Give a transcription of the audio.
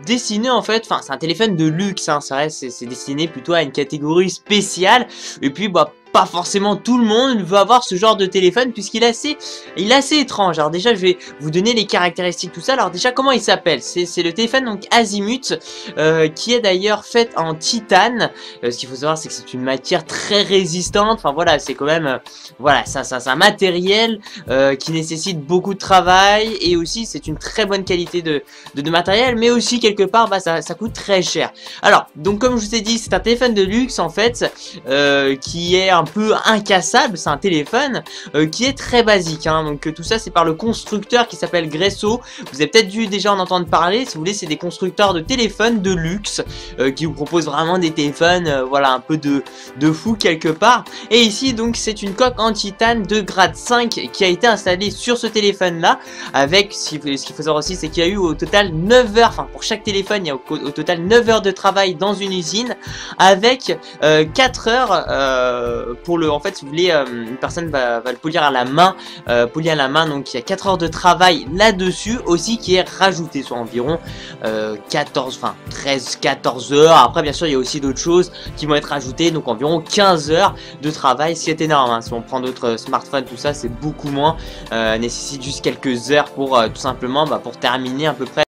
destiné en fait, enfin c'est un téléphone de luxe, hein, ça reste, c'est destiné plutôt à une catégorie spéciale, et puis bah pas forcément tout le monde veut avoir ce genre de téléphone puisqu'il est assez étrange. Alors déjà je vais vous donner les caractéristiques, tout ça. Alors déjà comment il s'appelle? C'est le téléphone donc Azimuth qui est d'ailleurs fait en titane. Ce qu'il faut savoir c'est que c'est une matière très résistante. Enfin voilà, c'est quand même voilà, c'est un matériel qui nécessite beaucoup de travail, et aussi c'est une très bonne qualité de matériel, mais aussi quelque part bah, ça coûte très cher. Alors donc comme je vous ai dit, c'est un téléphone de luxe en fait qui est un peu incassable. C'est un téléphone qui est très basique, hein. Donc tout ça c'est par le constructeur qui s'appelle Gresso. Vous avez peut-être dû déjà en entendre parler. Si vous voulez, c'est des constructeurs de téléphones de luxe qui vous proposent vraiment des téléphones voilà, un peu de fou quelque part. Et ici donc c'est une coque en titane de grade 5 qui a été installée sur ce téléphone là, avec ce qu'il faut savoir aussi, c'est qu'il y a eu au total 9 heures, enfin pour chaque téléphone il y a au total 9 heures de travail dans une usine, avec 4 heures pour le, en fait si vous voulez, une personne va le polir à la main, donc il y a 4 heures de travail là-dessus aussi qui est rajouté, soit environ 13-14 heures. Après bien sûr il y a aussi d'autres choses qui vont être ajoutées, donc environ 15 heures de travail, ce qui est énorme, hein. Si on prend d'autres smartphones, tout ça c'est beaucoup moins, nécessite juste quelques heures pour tout simplement pour terminer à peu près